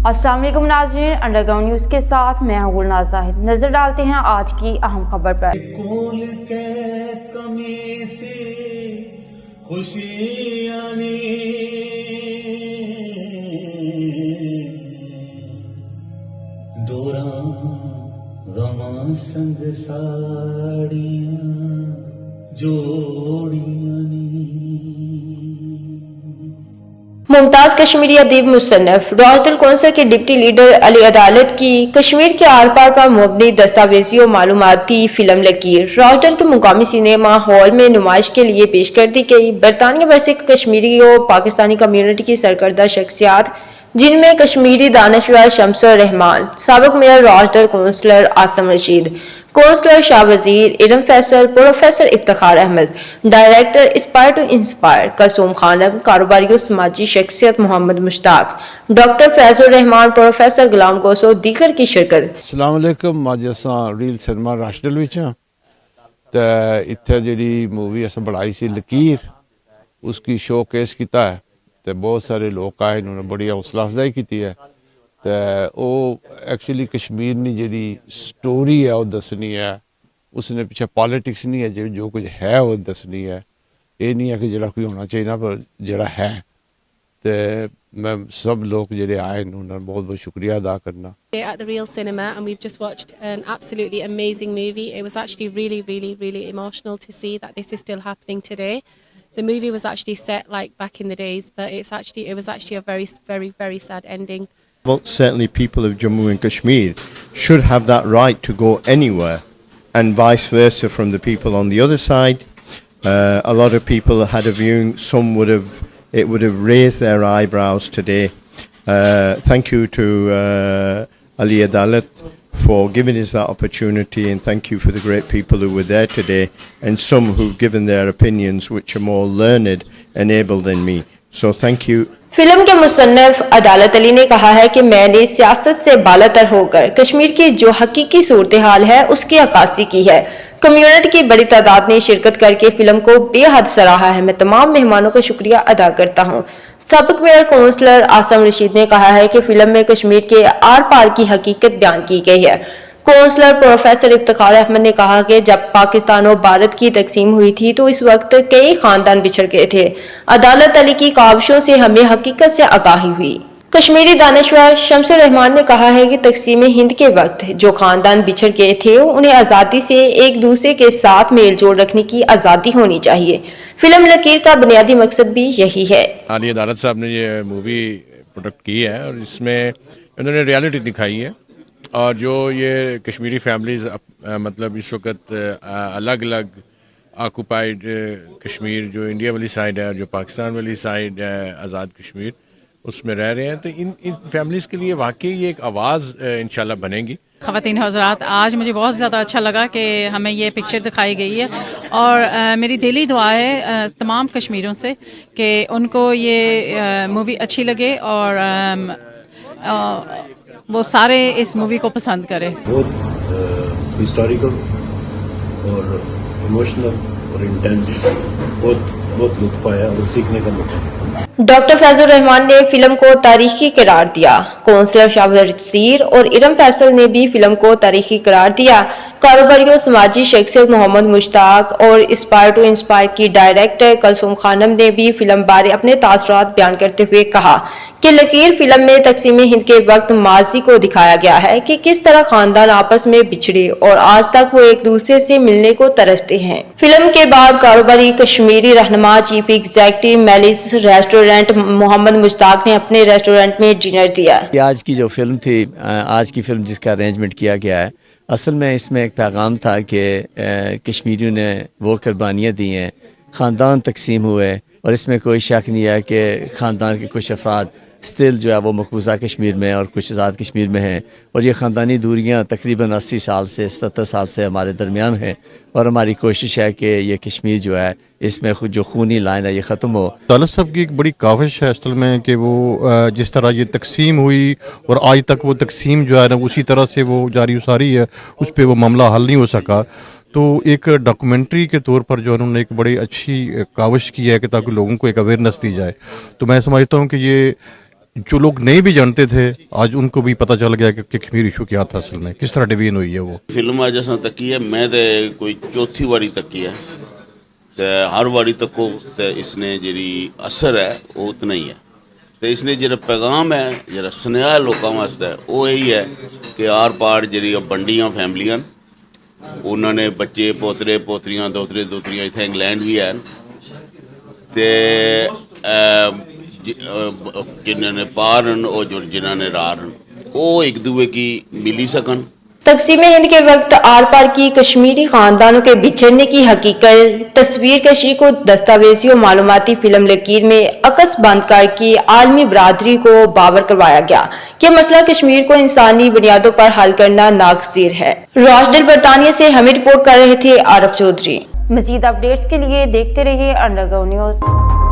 अस्सलाम वालेकुम नाज़रीन, अंडरग्राउंड न्यूज़ के साथ मैं हूं गुलनाज़ ज़ाहिद। नजर डालते हैं आज की अहम खबर पर। कमी से खुशी आनी दोरा गमा संग साड़ियां जोड़ियां मुमताज़ कश्मीरी अदीब मुसन्नफ राजदल कौंसिल के डिप्टी लीडर अली अदालत की कश्मीर के आर पार पर मबनी दस्तावेजी और मालूमाती फिल्म लकीर राजदल के मुकामी सिनेमा हॉल में नुमाइश के लिए पेश कर दी गई। बरतानिया भर से कश्मीरी और पाकिस्तानी कम्युनिटी की सरकर्दा शख्सियात जिनमें कश्मीरी दानिशवर शम्सुर रहमान, साबिक मेयर राजदल councillor Asim Rashid, councillor Shah Wazir Iram Faisal, professor Iftikhar Ahmed, director inspire to inspire कसूम खानम, कारोबारी समाजी शख्सियत मोहम्मद मुश्ताक, डॉक्टर फैजुर रहमान, प्रोफेसर गुलाम गोसो दीगर की शिरकत। अस्सलाम वालेकुम। अज असां रील सिनेमा राशदल विच हां ते इत्थे जिहड़ी मूवी असां बनाई सी लकीर उसकी शो केस कीता है ते बहुत सारे लोग आए उन्होंने बड़ी हौसला अफजाई की है तो वो एक्चुअली कश्मीर की जी स्टोरी है वो दसनी है, उसने पीछे पॉलिटिक्स नहीं है, जो कुछ है वो दसनी है। ये नहीं है कि जरा कोई होना चाहिए ना, पर जरा है। तो मैं सब लोग जो आए उन्होंने बहुत बहुत शुक्रिया अदा करना। At the Real Cinema, and we've just watched an absolutely amazing movie. It was actually really emotional to see that this is still happening today. The movie was actually set like back in the days, but it was actually a very sad ending. Well, certainly people of Jammu and Kashmir should have that right to go anywhere, and vice versa from the people on the other side. A lot of people had a viewing, it would have raised their eyebrows today. Thank you to Ali Adalat for giving us that opportunity, and thank you for the great people who were there today, and some who've given their opinions which are more learned and able than me. So thank you. Film के मुसन्नफ अदालत अली ने कहा है कि मैंने सियासत से बालातर होकर कश्मीर की जो हकीकी सूरत हाल है उसकी अक्कासी की है। कम्युनिटी की बड़ी तादाद ने शिरकत करके फिल्म को बेहद सराहा है। मैं तमाम मेहमानों का शुक्रिया अदा करता हूँ। साबिक मेयर काउंसलर आसम रशीद ने कहा है कि फिल्म में कश्मीर के आर पार की हकीकत बयान की गई है। काउंसलर प्रोफेसर इफ्तिखार अहमद ने कहा कि जब पाकिस्तान और भारत की तकसीम हुई थी तो इस वक्त कई खानदान बिछड़ गए थे। अदालत अली की काविशों से हमें हकीकत से आगाही हुई। कश्मीरी दानिशवर शम्सुर रहमान ने कहा है कि तकसीम हिंद के वक्त जो खानदान बिछड़ गए थे उन्हें आज़ादी से एक दूसरे के साथ मेल जोल रखने की आज़ादी होनी चाहिए। फिल्म लकीर का बुनियादी मकसद भी यही है। अली अदालत साहब ने ये मूवी प्रोडक्ट की है और इसमें उन्होंने रियलिटी दिखाई है, और जो ये कश्मीरी फैमिलीज़ मतलब इस वक्त अलग अलग ऑक्यूपाइड कश्मीर जो इंडिया वाली साइड है और जो पाकिस्तान वाली साइड है आज़ाद कश्मीर उसमें रह रहे हैं, तो इन फैमिलीज़ के लिए वाकई ये एक आवाज़ इंशाल्लाह बनेगी। ख़वातीन हज़रात, आज मुझे बहुत ज़्यादा अच्छा लगा कि हमें ये पिक्चर दिखाई गई है, और मेरी दिली दुआ है तमाम कश्मीरियों से कि उनको ये मूवी अच्छी लगे और वो सारे इस मूवी को पसंद करें। बहुत हिस्टोरिकल और इमोशनल और इंटेंस, बहुत लुत्फ आया और सीखने का मौका। डॉक्टर फैजुर रहमान ने फिल्म को तारीखी करार दिया। काउंसलर शाह वजीर और इरम फैसल ने भी फिल्म को तारीखी करार दिया। कारोबारी और समाजी शख्सियत मोहम्मद मुश्ताक और इंस्पायर टू इंस्पायर की डायरेक्टर कसूम खानम ने भी फिल्म बारे अपने तासुरात बयान करते हुए कहा कि लकीर फिल्म में तकसीम हिंद के वक्त माजी को दिखाया गया है कि किस तरह खानदान आपस में बिछड़े और आज तक वो एक दूसरे से मिलने को तरसते हैं। फिल्म के बाद कारोबारी कश्मीरी रहनुमा चीफ एग्जीक्यूटिव मेलिस रेस्टोरेंट मोहम्मद मुश्ताक ने अपने रेस्टोरेंट में डिनर दिया। आज की जो फिल्म थी, आज की फिल्म जिसका अरेंजमेंट किया गया है, असल में इसमें एक पैगाम था कि कश्मीरियों ने वो कुर्बानियाँ दी हैं, ख़ानदान तकसीम हुए, और इसमें कोई शक नहीं है कि ख़ानदान के कुछ अफराद स्टिल जो है वो मकबूजा कश्मीर में और कुछ आज़ाद कश्मीर में हैं, और ये ख़ानदानी दूरियां तकरीबन 80 साल से 77 साल से हमारे दरमियान हैं, और हमारी कोशिश है कि ये कश्मीर जो है इसमें जो खूनी लाइन है ये ख़त्म हो। अदालत साहब की एक बड़ी काविश है असल में कि वो जिस तरह ये तकसीम हुई और आज तक वो तकसीम जो है ना उसी तरह से वो जारी उसारी है, उस पर वो मामला हल नहीं हो सका। तो एक डॉक्यूमेंट्री के तौर पर जो उन्होंने एक बड़ी अच्छी काविश की है कि ताकि लोगों को एक अवेयरनेस दी जाए। तो मैं समझता हूँ कि ये जो लोग नहीं भी जानते थे आज उनको भी पता चल गया कि कश्मीर इशू क्या था असल में, किस तरह डिवीजन हुई है वो। फिल्म अज असां तकी है, मैं तो कोई चौथी वारी तकी है, तो हर वारी तको तो इसने जी असर है वो उतना ही है, तो इसने जो पैगाम है जो सुनेहा है लोगों वास्ते वो यही है कि आर पार जी बंडियां फैमिलियां उन्होंने बच्चे पोतरे पोतरियां दोतरे दोतरियां इतने इंग्लैंड भी हैं, जिन्होंने पार और जिन्होंने रार वो एक दूसरे की मिली सकन। तकसीम हिंद के वक्त आर पार की कश्मीरी खानदानों के बिछड़ने की हकीकत तस्वीर कशी को दस्तावेजी और मालूमाती फिल्म लकीर में अकस बंद करके आलमी बरादरी को बावर करवाया गया कि मसला कश्मीर को इंसानी बुनियादों पर हल करना नागजीर है। राशदिल बरतानिया से हमें रिपोर्ट कर रहे थे आरफ चौधरी। मजीद अपडेट्स के लिए देखते रहिए अंडरग्राउंड न्यूज।